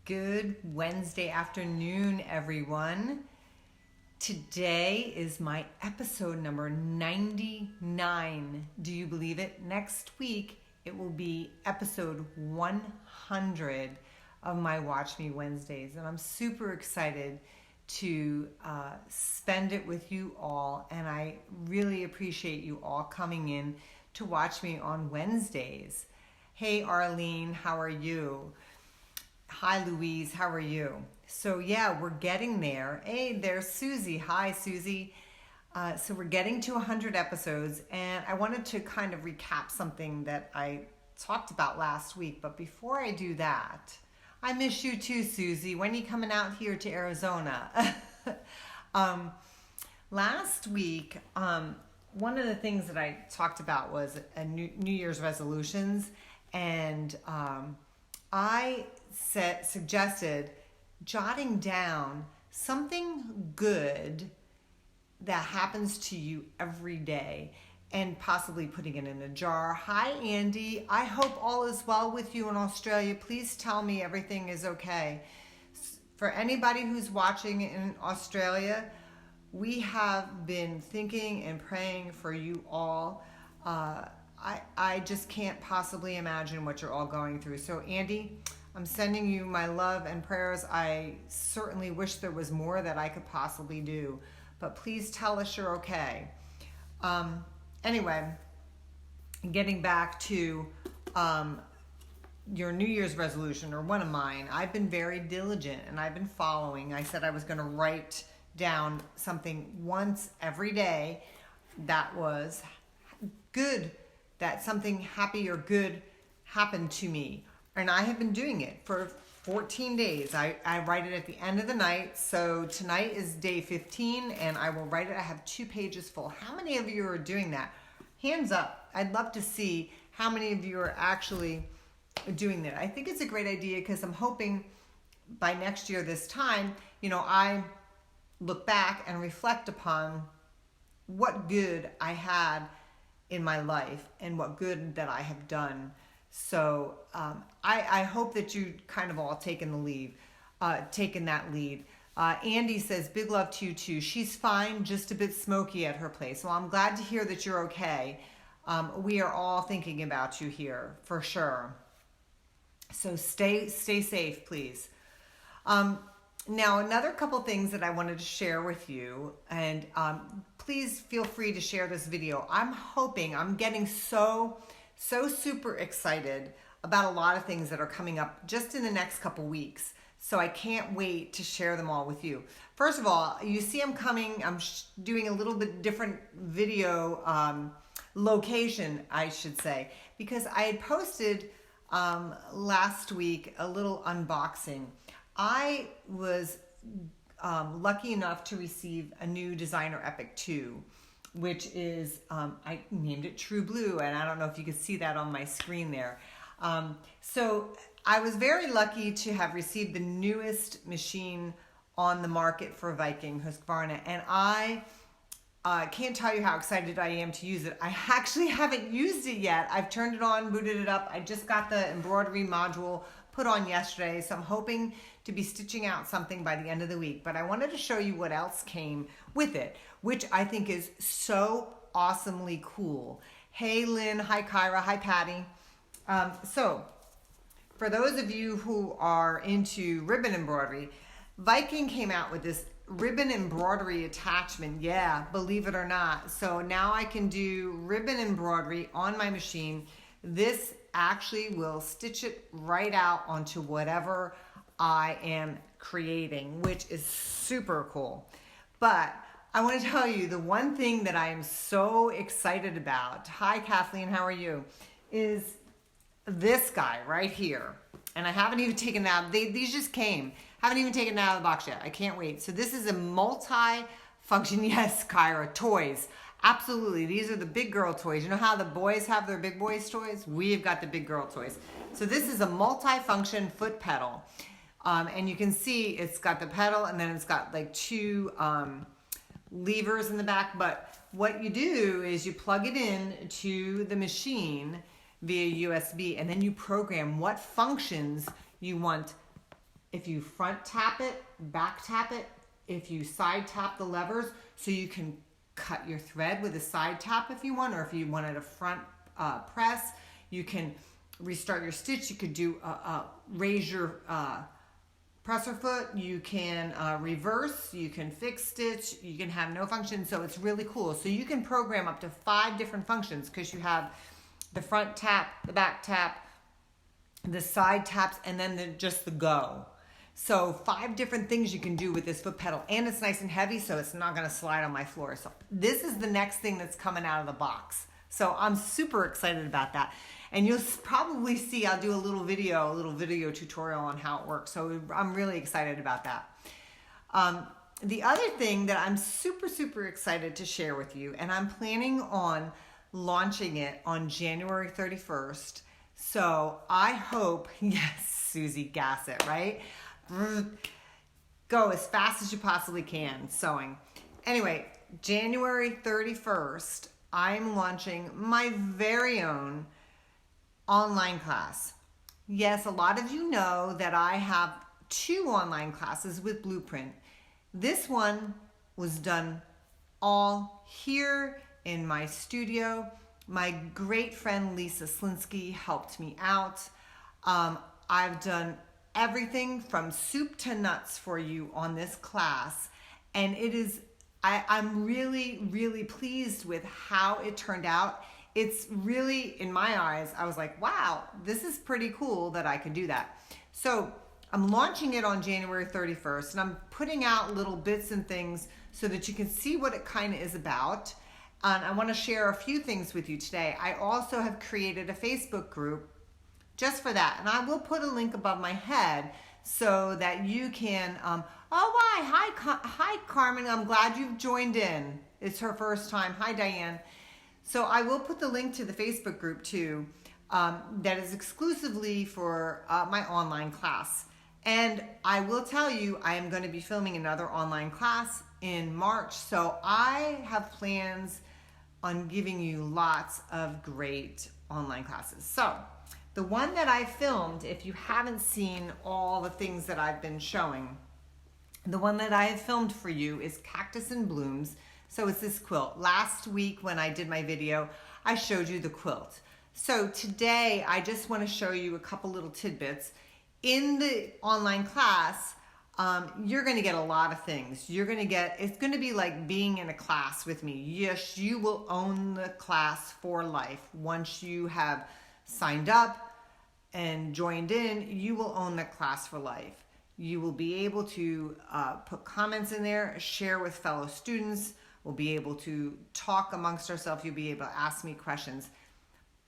Good Wednesday afternoon, everyone. Today is my episode number 99. Do you believe it? Next week, it will be episode 100 of my Watch Me Wednesdays. And I'm super excited to spend it with you all. And I really appreciate you all coming in to watch me on Wednesdays. Hey, Arlene, how are you? Hi, Louise, how are you? So yeah, we're getting there. Hey, there's Susie. Hi, Susie. So we're getting to 100 episodes, and I wanted to kind of recap something that I talked about last week. But before I do that, I miss you too, Susie. When are you coming out here to Arizona? Last week, one of the things that I talked about was a New Year's resolutions, and I suggested jotting down something good that happens to you every day and possibly putting it in a jar. Hi, Andy. I hope all is well with you in Australia. Please tell me everything is okay. For anybody who's watching in Australia, we have been thinking and praying for you all. I just can't possibly imagine what you're all going through. So, Andy, I'm sending you my love and prayers. I certainly wish there was more that I could possibly do, but please tell us you're okay. Anyway, getting back to your New Year's resolution, or one of mine, I've been very diligent and I've been following. I said I was going to write down something once every day that was good, that something happy or good happened to me. And I have been doing it for 14 days. I write it at the end of the night. So tonight is day 15 and I will write it. I have 2 pages full. How many of you are doing that? Hands up. I'd love to see how many of you are actually doing that. I think it's a great idea because I'm hoping by next year this time, I look back and reflect upon what good I had in my life and what good that I have done. So I hope that you kind of all taken that lead. Andy says, big love to you too. She's fine, just a bit smoky at her place. Well, I'm glad to hear that you're okay. We are all thinking about you here for sure. So stay safe, please. Now, another couple things that I wanted to share with you, and please feel free to share this video. I'm getting so super excited about a lot of things that are coming up just in the next couple weeks. So I can't wait to share them all with you. First of all, you see I'm doing a little bit different video location, I should say, because I had posted last week a little unboxing. I was lucky enough to receive a new Designer Epic 2, which is, I named it True Blue, and I don't know if you can see that on my screen there. So I was very lucky to have received the newest machine on the market for Viking, HUSQVARNA, and I can't tell you how excited I am to use it. I actually haven't used it yet. I've turned it on, booted it up. I just got the embroidery module put on yesterday, so I'm hoping to be stitching out something by the end of the week. But I wanted to show you what else came with it, which I think is so awesomely cool. Hey, Lynn. Hi, Kyra. Hi, Patty. So for those of you who are into ribbon embroidery, Viking came out with this ribbon embroidery attachment. Yeah, believe it or not. So now I can do ribbon embroidery on my machine. This actually will stitch it right out onto whatever I am creating, which is super cool. But I want to tell you the one thing that I am so excited about, hi Kathleen, how are you, is this guy right here. And I haven't even taken it out. These just came. Haven't even taken it out of the box yet. I can't wait. So this is a multi-function, yes, Kyra, toys. Absolutely. These are the big girl toys. You know how the boys have their big boys toys? We've got the big girl toys. So this is a multi-function foot pedal. And you can see it's got the pedal and then it's got like 2 levers in the back. But what you do is you plug it in to the machine via USB, and then you program what functions you want if you front tap it, back tap it, if you side tap the levers, so you can cut your thread with a side tap if you want, or if you wanted a front press, you can restart your stitch. You could do raise your presser foot, you can reverse, you can fix stitch, you can have no function. So it's really cool. So you can program up to 5 different functions, because you have the front tap, the back tap, the side taps, and then just the go. So 5 different things you can do with this foot pedal, and it's nice and heavy, so it's not going to slide on my floor. So this is the next thing that's coming out of the box. So I'm super excited about that. And you'll probably see, I'll do a little video tutorial on how it works. So I'm really excited about that. The other thing that I'm super, super excited to share with you, and I'm planning on launching it on January 31st. So I hope, yes, Susie Gassett, right? Go as fast as you possibly can sewing. Anyway, January 31st, I'm launching my very own online class. Yes, a lot of you know that I have 2 online classes with Blueprint. This one was done all here in my studio. My great friend Lisa Slinsky helped me out. I've done everything from soup to nuts for you on this class, and it is, I'm really, really pleased with how it turned out. It's really, in my eyes, I was like, wow, this is pretty cool that I can do that. So I'm launching it on January 31st, and I'm putting out little bits and things so that you can see what it kind of is about. And I want to share a few things with you today. I also have created a Facebook group just for that, and I will put a link above my head so that you can, hi Carmen, I'm glad you've joined in. It's her first time. Hi Diane. So I will put the link to the Facebook group too, that is exclusively for my online class. And I will tell you, I am going to be filming another online class in March. So I have plans on giving you lots of great online classes. So the one that I filmed, if you haven't seen all the things that I've been showing, the one that I have filmed for you is Cactus and Blooms. So it's this quilt. Last week when I did my video, I showed you the quilt. So today I just want to show you a couple little tidbits. In the online class, you're going to get a lot of things. It's going to be like being in a class with me. Yes, you will own the class for life. Once you have signed up and joined in, you will own the class for life. You will be able to put comments in there, share with fellow students. We'll be able to talk amongst ourselves. You'll be able to ask me questions.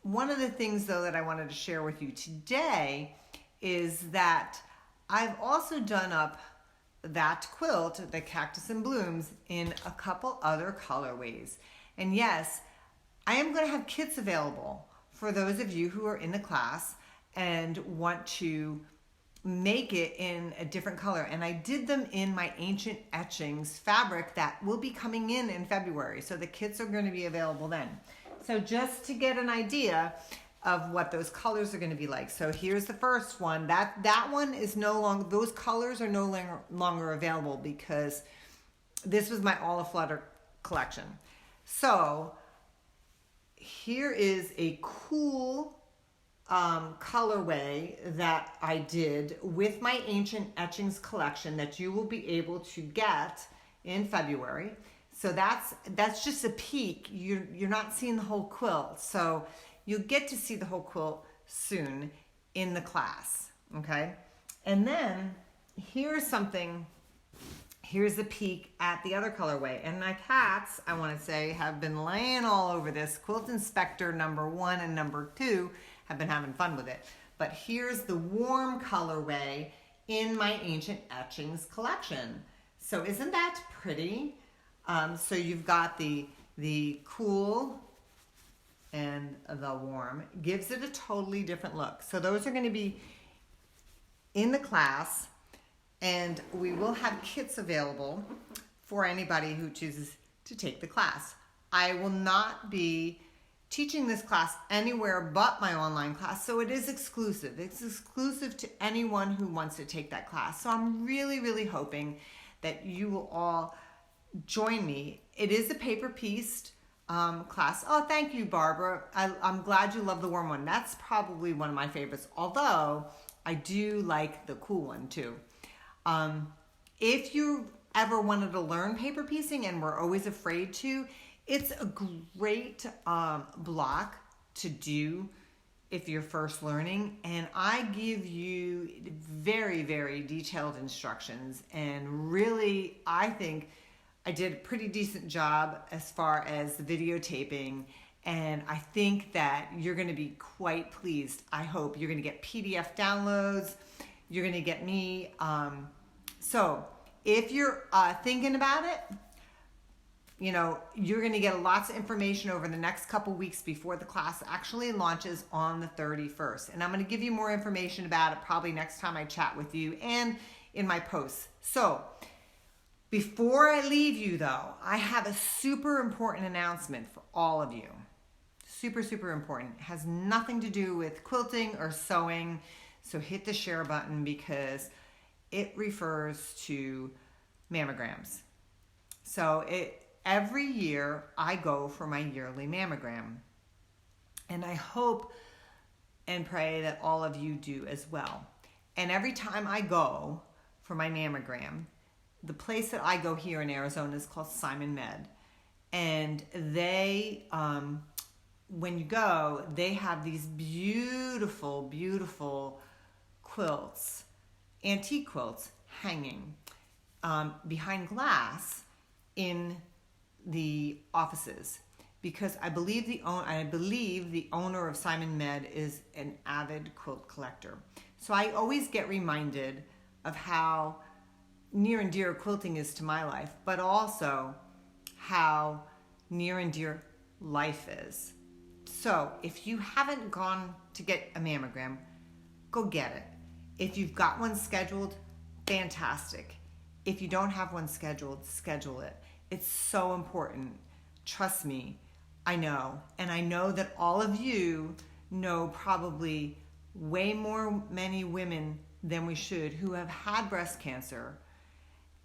One of the things, though, that I wanted to share with you today is that I've also done up that quilt, the Cactus and Blooms, in a couple other colorways. And yes, I am going to have kits available for those of you who are in the class and want to make it in a different color. And I did them in my Ancient Etchings fabric that will be coming in February. So the kits are going to be available then. So just to get an idea of what those colors are going to be like. So here's the first one. That one is no longer, those colors are no longer available because this was my All Aflutter collection. So here is a cool colorway that I did with my Ancient Etchings collection that you will be able to get in February. So that's just a peek. You're not seeing the whole quilt. So you'll get to see the whole quilt soon in the class, okay? And then here's a peek at the other colorway. And my cats, I want to say, have been laying all over this. Quilt Inspector number 1 and number 2 have been having fun with it. But here's the warm colorway in my Ancient Etchings collection. So isn't that pretty? So you've got the cool and the warm. Gives it a totally different look. So those are going to be in the class, and we will have kits available for anybody who chooses to take the class. I will not be teaching this class anywhere but my online class, so it is exclusive. It's exclusive to anyone who wants to take that class. So I'm really, really hoping that you will all join me. It is a paper-pieced class. Oh, thank you, Barbara. I'm glad you love the warm one. That's probably one of my favorites, although I do like the cool one too. If you ever wanted to learn paper piecing and were always afraid to, it's a great block to do if you're first learning. And I give you very, very detailed instructions. And really, I think I did a pretty decent job as far as the videotaping. And I think that you're going to be quite pleased. I hope you're going to get PDF downloads. You're going to get me. So if you're thinking about it, you know, you're going to get lots of information over the next couple weeks before the class actually launches on the 31st. And I'm going to give you more information about it probably next time I chat with you and in my posts. So before I leave you though, I have a super important announcement for all of you. Super, super important. It has nothing to do with quilting or sewing. So hit the share button because it refers to mammograms. So every year I go for my yearly mammogram. And I hope and pray that all of you do as well. And every time I go for my mammogram, the place that I go here in Arizona is called Simon Med. And they, when you go, they have these beautiful, beautiful quilts, antique quilts hanging behind glass in the offices, because I believe the owner of Simon Med is an avid quilt collector. So I always get reminded of how near and dear quilting is to my life, but also how near and dear life is. So if you haven't gone to get a mammogram, go get it. If you've got one scheduled, fantastic. If you don't have one scheduled, schedule it. It's so important. Trust me, I know. And I know that all of you know probably way more many women than we should who have had breast cancer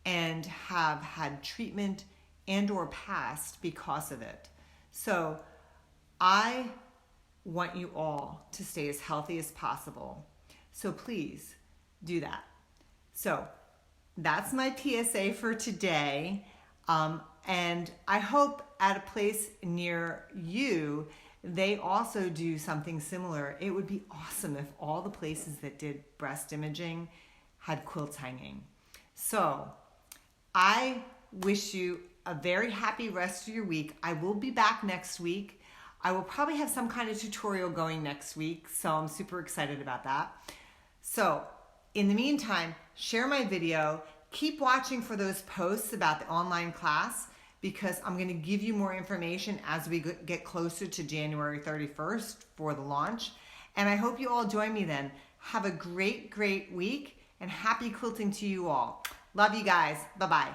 and have had treatment and or passed because of it. So I want you all to stay as healthy as possible. So please do that. So that's my PSA for today. And I hope at a place near you, they also do something similar. It would be awesome if all the places that did breast imaging had quilts hanging. So I wish you a very happy rest of your week. I will be back next week. I will probably have some kind of tutorial going next week, so I'm super excited about that. So in the meantime, share my video. Keep watching for those posts about the online class because I'm going to give you more information as we get closer to January 31st for the launch. And I hope you all join me then. Have a great, great week and happy quilting to you all. Love you guys. Bye-bye.